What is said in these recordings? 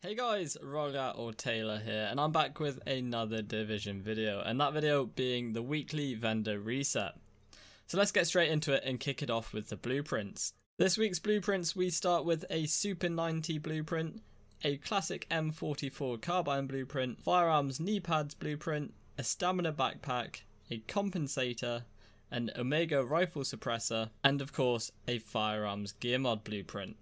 Hey guys, Roger or Taylor here, and I'm back with another Division video, and that video being the weekly vendor reset. So let's get straight into it and kick it off with the blueprints. This week's blueprints, we start with a Super 90 blueprint, a classic M44 carbine blueprint, firearms knee pads blueprint, a stamina backpack, a compensator, an Omega rifle suppressor, and of course a firearms gear mod blueprint.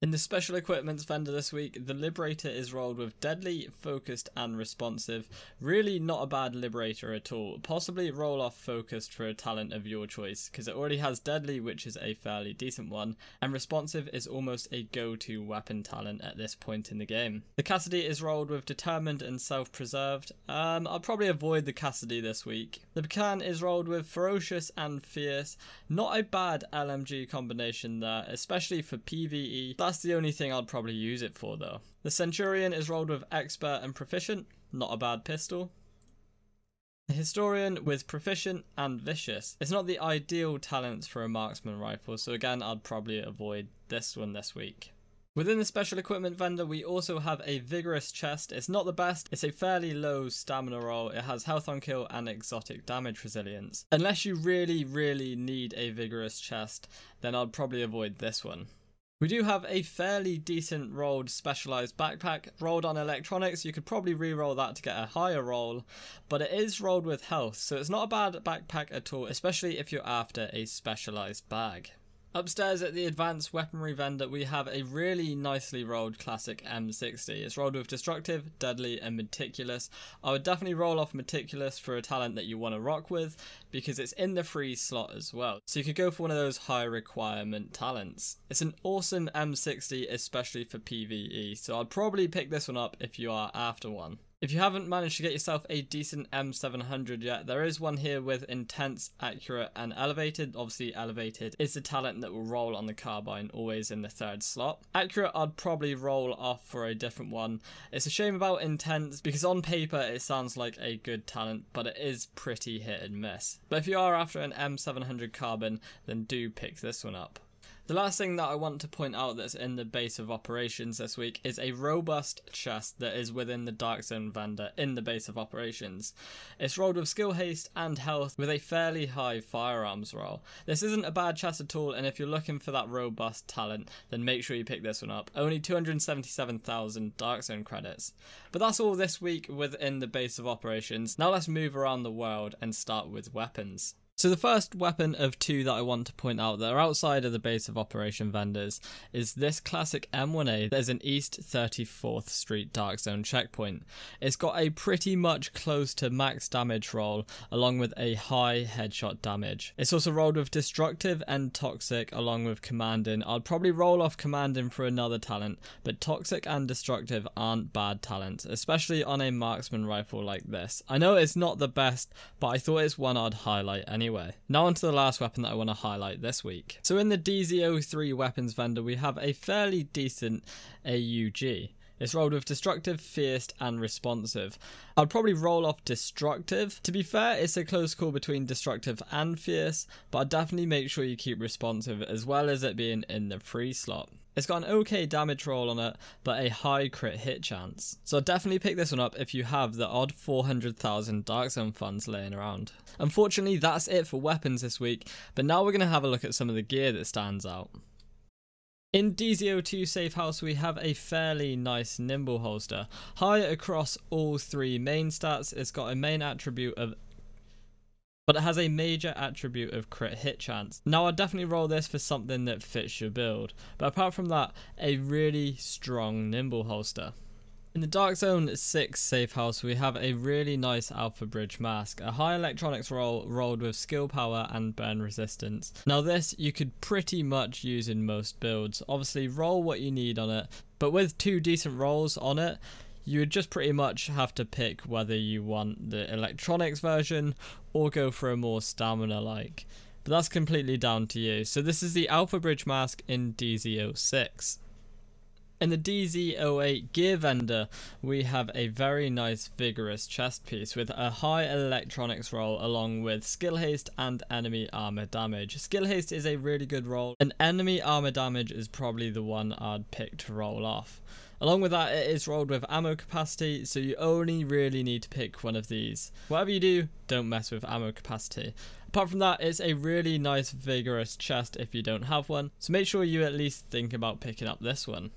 In the special equipments vendor this week, the Liberator is rolled with deadly, focused and responsive. Really not a bad Liberator at all. Possibly roll off focused for a talent of your choice, because it already has deadly, which is a fairly decent one, and responsive is almost a go-to weapon talent at this point in the game. The Cassidy is rolled with determined and self-preserved. I'll probably avoid the Cassidy this week. The Pakhan is rolled with ferocious and fierce. Not a bad LMG combination there, especially for PvE. That's the only thing I'd probably use it for though. The Centurion is rolled with expert and proficient, not a bad pistol. The Historian with proficient and vicious. It's not the ideal talents for a marksman rifle, so again I'd probably avoid this one this week. Within the special equipment vendor, we also have a Vigorous chest. It's not the best, it's a fairly low stamina roll. It has health on kill and exotic damage resilience. Unless you really need a Vigorous chest, then I'd probably avoid this one. We do have a fairly decent rolled Specialized backpack. Rolled on electronics, you could probably re-roll that to get a higher roll, but it is rolled with health, so it's not a bad backpack at all, especially if you're after a Specialized bag. Upstairs at the advanced weaponry vendor, we have a really nicely rolled classic M60. It's rolled with destructive, deadly and meticulous. I would definitely roll off meticulous for a talent that you want to rock with, because it's in the free slot as well. So you could go for one of those high requirement talents. It's an awesome M60, especially for PvE, so I'd probably pick this one up if you are after one. If you haven't managed to get yourself a decent M700 yet, there is one here with intense, accurate and elevated. Obviously elevated is the talent that will roll on the carbine, always in the third slot. Accurate I'd probably roll off for a different one. It's a shame about intense because on paper it sounds like a good talent, but it is pretty hit and miss. But if you are after an M700 carbon, then do pick this one up. The last thing that I want to point out that's in the base of operations this week is a robust chest that is within the Dark Zone vendor in the base of operations. It's rolled with skill haste and health with a fairly high firearms roll. This isn't a bad chest at all, and if you're looking for that robust talent, then make sure you pick this one up. Only 277,000 Dark Zone credits. But that's all this week within the base of operations. Now let's move around the world and start with weapons. So the first weapon of two that I want to point out that are outside of the base of operation vendors is this classic M1A that is an East 34th Street Dark Zone checkpoint. It's got a pretty much close to max damage roll along with a high headshot damage. It's also rolled with destructive and toxic along with commanding. I'd probably roll off commanding for another talent, but toxic and destructive aren't bad talents, especially on a marksman rifle like this. I know it's not the best, but I thought it's one I'd highlight anyway. Now on to the last weapon that I want to highlight this week. So in the DZ03 weapons vendor, we have a fairly decent AUG. It's rolled with destructive, fierce and responsive. I'd probably roll off destructive. To be fair, it's a close call between destructive and fierce, but I'd definitely make sure you keep responsive as well as it being in the free slot. It's got an okay damage roll on it, but a high crit hit chance. So I'd definitely pick this one up if you have the odd 400,000 Dark Zone funds laying around. Unfortunately, that's it for weapons this week, but now we're going to have a look at some of the gear that stands out. In DZ02 Safe House, we have a fairly nice Nimble holster. High across all three main stats. It's got a main attribute of but it has a major attribute of crit hit chance. Now I'd definitely roll this for something that fits your build, but apart from that, a really strong Nimble holster. In the Dark Zone 6 Safe House, we have a really nice Alpha Bridge mask, a high electronics roll rolled with skill power and burn resistance. Now this you could pretty much use in most builds. Obviously roll what you need on it, but with two decent rolls on it, you would just pretty much have to pick whether you want the electronics version or go for a more stamina like. But that's completely down to you. So this is the Alpha Bridge mask in DZ06. In the DZ08 gear vendor, we have a very nice Vigorous chest piece with a high electronics roll along with skill haste and enemy armor damage. Skill haste is a really good roll, and enemy armor damage is probably the one I'd pick to roll off. Along with that, it is rolled with ammo capacity, so you only really need to pick one of these. Whatever you do, don't mess with ammo capacity. Apart from that, it's a really nice Vigorous chest if you don't have one, so make sure you at least think about picking up this one.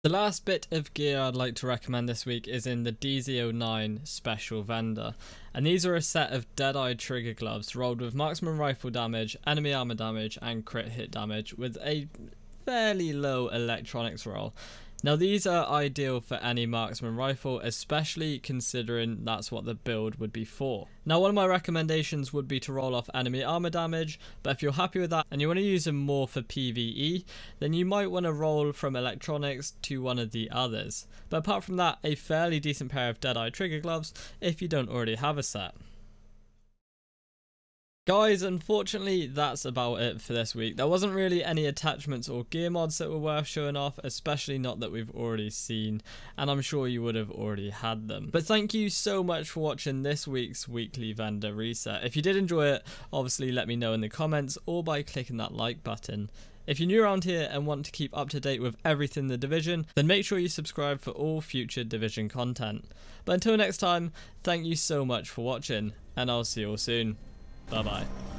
The last bit of gear I'd like to recommend this week is in the DZ09 Special Vendor, and these are a set of Deadeye trigger gloves rolled with marksman rifle damage, enemy armor damage and crit hit damage with a fairly low electronics roll. Now these are ideal for any marksman rifle, especially considering that's what the build would be for. Now one of my recommendations would be to roll off enemy armor damage, but if you're happy with that and you want to use them more for PvE, then you might want to roll from electronics to one of the others. But apart from that, a fairly decent pair of Deadeye trigger gloves if you don't already have a set. Guys, unfortunately that's about it for this week. There wasn't really any attachments or gear mods that were worth showing off, especially not that we've already seen, and I'm sure you would have already had them. But thank you so much for watching this week's weekly vendor reset. If you did enjoy it, obviously let me know in the comments or by clicking that like button. If you're new around here and want to keep up to date with everything The Division, then make sure you subscribe for all future Division content. But until next time, thank you so much for watching, and I'll see you all soon. Bye bye.